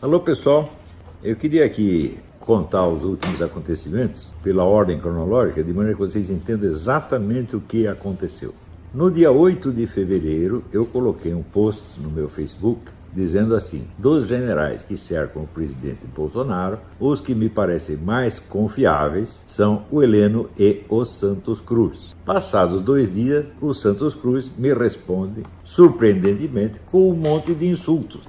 Alô pessoal, eu queria aqui contar os últimos acontecimentos pela ordem cronológica, de maneira que vocês entendam exatamente o que aconteceu. No dia 8 de fevereiro, eu coloquei um post no meu Facebook dizendo assim: dos generais que cercam o presidente Bolsonaro, os que me parecem mais confiáveis são o Heleno e o Santos Cruz. Passados 2 dias, o Santos Cruz me responde, surpreendentemente, com um monte de insultos.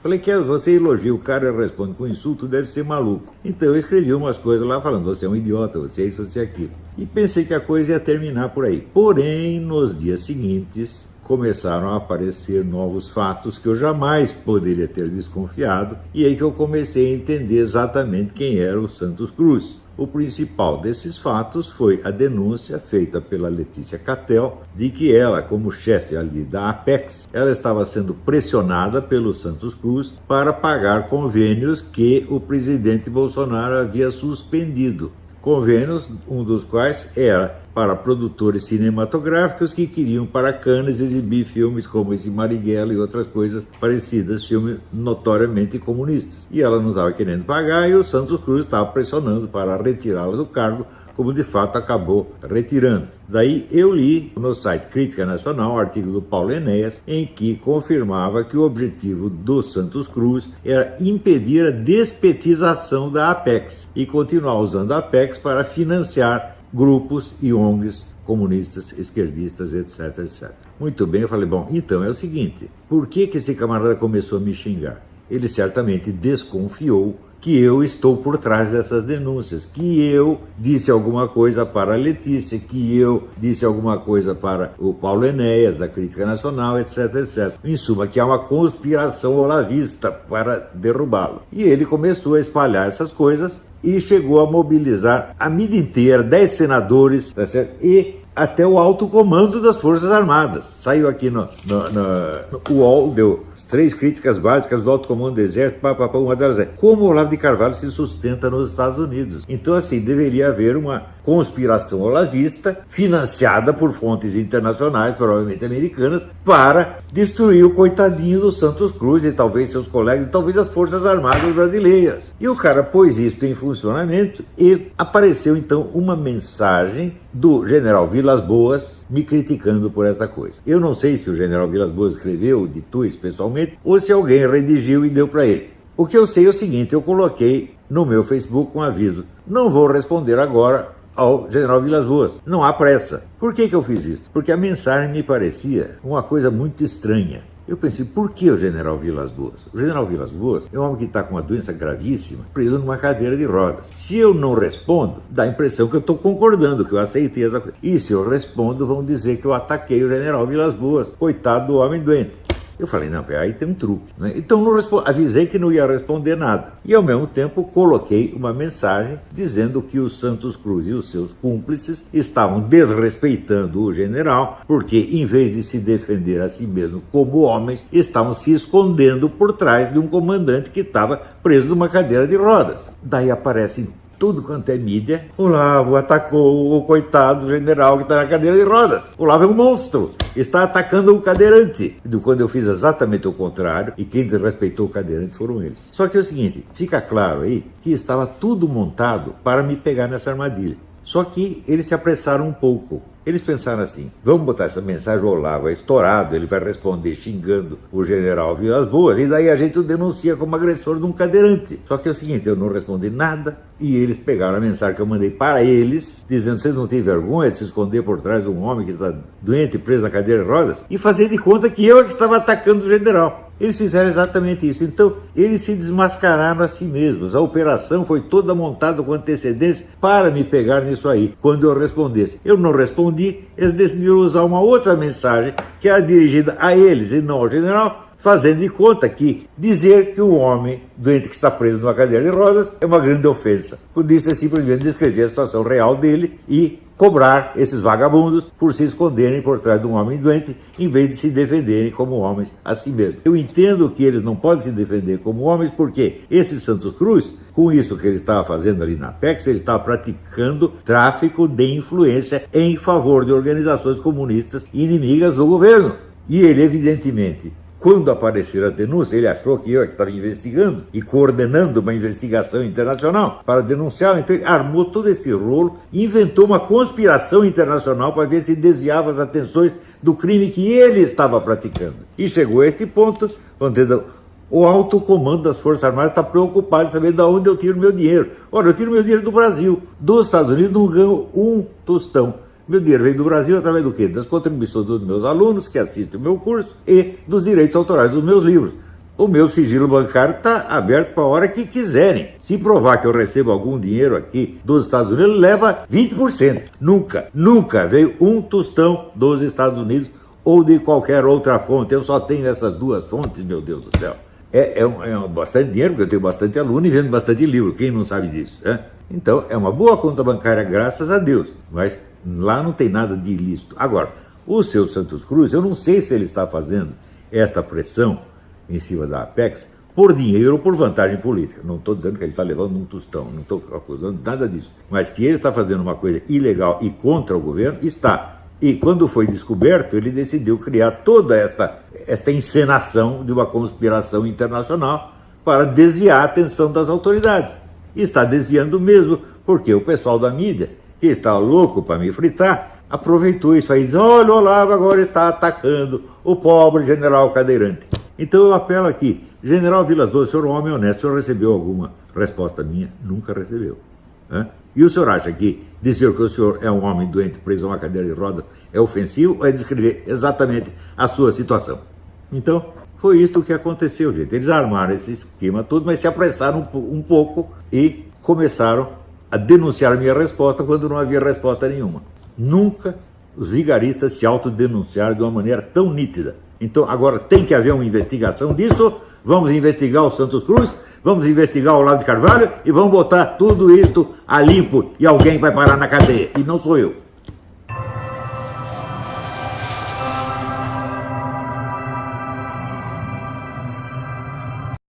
Falei que você elogia o cara e responde com insulto, deve ser maluco. Então eu escrevi umas coisas lá falando, você é um idiota, você é isso, você é aquilo. E pensei que a coisa ia terminar por aí. Porém, nos dias seguintes, começaram a aparecer novos fatos que eu jamais poderia ter desconfiado, e aí que eu comecei a entender exatamente quem era o Santos Cruz. O principal desses fatos foi a denúncia feita pela Letícia Catel de que ela, como chefe ali da Apex, ela estava sendo pressionada pelo Santos Cruz para pagar convênios que o presidente Bolsonaro havia suspendido. Convênios, um dos quais era para produtores cinematográficos que queriam para Cannes exibir filmes como esse Marighella e outras coisas parecidas, filmes notoriamente comunistas. E ela não estava querendo pagar e o Santos Cruz estava pressionando para retirá-la do cargo, como de fato acabou retirando. Daí eu li no site Crítica Nacional um artigo do Paulo Enéas em que confirmava que o objetivo do Santos Cruz era impedir a despetização da Apex e continuar usando a Apex para financiar grupos e ONGs comunistas, esquerdistas, etc, etc. Muito bem, eu falei, bom, então é o seguinte, por que esse camarada começou a me xingar? Ele certamente desconfiou que eu estou por trás dessas denúncias, que eu disse alguma coisa para a Letícia, que eu disse alguma coisa para o Paulo Enéas, da Crítica Nacional, etc, etc. Em suma, que há uma conspiração olavista para derrubá-lo. E ele começou a espalhar essas coisas e chegou a mobilizar a mídia inteira, 10 senadores, tá certo? E até o alto comando das Forças Armadas. Saiu aqui no UOL, deu 3 críticas básicas do alto comando do Exército, uma delas é como o Olavo de Carvalho se sustenta nos Estados Unidos. Então, assim, deveria haver uma conspiração olavista financiada por fontes internacionais, provavelmente americanas, para destruir o coitadinho do Santos Cruz e talvez seus colegas, e talvez as Forças Armadas brasileiras. E o cara pôs isso em funcionamento e apareceu então uma mensagem do general Vilas Boas me criticando por essa coisa. Eu não sei se o general Vilas Boas escreveu, ditou isso pessoalmente, ou se alguém redigiu e deu para ele. O que eu sei é o seguinte, eu coloquei no meu Facebook um aviso, não vou responder agora ao general Vilas Boas, não há pressa. Por que eu fiz isso? Porque a mensagem me parecia uma coisa muito estranha. Eu pensei, por que o general Vilas Boas? O general Vilas Boas é um homem que está com uma doença gravíssima, preso numa cadeira de rodas. Se eu não respondo, dá a impressão que eu estou concordando, que eu aceitei essa coisa. E se eu respondo, vão dizer que eu ataquei o general Vilas Boas. Coitado do homem doente. Eu falei, não, aí tem um truque, né? Então não avisei que não ia responder nada. E ao mesmo tempo coloquei uma mensagem dizendo que o Santos Cruz e os seus cúmplices estavam desrespeitando o general, porque em vez de se defender a si mesmo como homens, estavam se escondendo por trás de um comandante que estava preso numa cadeira de rodas. Daí aparecem tudo quanto é mídia, o Olavo atacou o coitado general que está na cadeira de rodas. O Olavo é um monstro, está atacando o cadeirante. E quando eu fiz exatamente o contrário, e quem respeitou o cadeirante foram eles. Só que é o seguinte, fica claro aí que estava tudo montado para me pegar nessa armadilha. Só que eles se apressaram um pouco. Eles pensaram assim, vamos botar essa mensagem, o Olavo é estourado, ele vai responder xingando o general Vilas Boas, e daí a gente o denuncia como agressor de um cadeirante. Só que é o seguinte, eu não respondi nada, e eles pegaram a mensagem que eu mandei para eles, dizendo, vocês não têm vergonha de se esconder por trás de um homem que está doente, preso na cadeira de rodas? E fazer de conta que eu é que estava atacando o general. Eles fizeram exatamente isso. Então, eles se desmascararam a si mesmos. A operação foi toda montada com antecedência para me pegar nisso aí, quando eu respondesse. Eu não respondi, eles decidiram usar uma outra mensagem que era dirigida a eles e não ao general, fazendo de conta que dizer que um homem doente que está preso numa cadeira de rodas é uma grande ofensa. Por isso é simplesmente descrever a situação real dele e cobrar esses vagabundos por se esconderem por trás de um homem doente, em vez de se defenderem como homens a si mesmos. Eu entendo que eles não podem se defender como homens, porque esse Santos Cruz, com isso que ele estava fazendo ali na Apex, ele estava praticando tráfico de influência em favor de organizações comunistas inimigas do governo. E ele, evidentemente, quando apareceram as denúncias, ele achou que eu estava investigando e coordenando uma investigação internacional para denunciar. Então ele armou todo esse rolo e inventou uma conspiração internacional para ver se desviava as atenções do crime que ele estava praticando. E chegou a este ponto, onde o alto comando das Forças Armadas está preocupado em saber de onde eu tiro meu dinheiro. Ora, eu tiro meu dinheiro do Brasil. Dos Estados Unidos não ganho um tostão. Meu dinheiro vem do Brasil através do quê? Das contribuições dos meus alunos que assistem o meu curso e dos direitos autorais dos meus livros. O meu sigilo bancário está aberto para a hora que quiserem. Se provar que eu recebo algum dinheiro aqui dos Estados Unidos, leva 20%. Nunca veio um tostão dos Estados Unidos ou de qualquer outra fonte. Eu só tenho essas duas fontes, meu Deus do céu. É bastante dinheiro, porque eu tenho bastante aluno e vendo bastante livro. Quem não sabe disso, né? Então, é uma boa conta bancária, graças a Deus. Mas lá não tem nada de ilícito. Agora, o seu Santos Cruz, eu não sei se ele está fazendo esta pressão em cima da Apex por dinheiro ou por vantagem política. Não estou dizendo que ele está levando um tostão, não estou acusando nada disso. Mas que ele está fazendo uma coisa ilegal e contra o governo, está. E quando foi descoberto, ele decidiu criar toda esta encenação de uma conspiração internacional para desviar a atenção das autoridades. E está desviando mesmo, porque o pessoal da mídia, que está louco para me fritar, aproveitou isso aí e diz: olha, o Olavo agora está atacando o pobre general Cadeirante. Então eu apelo aqui, general Vilas Boas, o senhor é um homem honesto, o senhor recebeu alguma resposta minha? Nunca recebeu. Né? E o senhor acha que dizer que o senhor é um homem doente preso a uma cadeira de rodas é ofensivo ou é descrever exatamente a sua situação? Então, foi isso que aconteceu, gente. Eles armaram esse esquema todo, mas se apressaram um pouco e começaram a denunciar a minha resposta quando não havia resposta nenhuma. Nunca os vigaristas se autodenunciaram de uma maneira tão nítida. Então, agora tem que haver uma investigação disso. Vamos investigar o Santos Cruz, vamos investigar o Olavo de Carvalho e vamos botar tudo isto a limpo e alguém vai parar na cadeia. E não sou eu.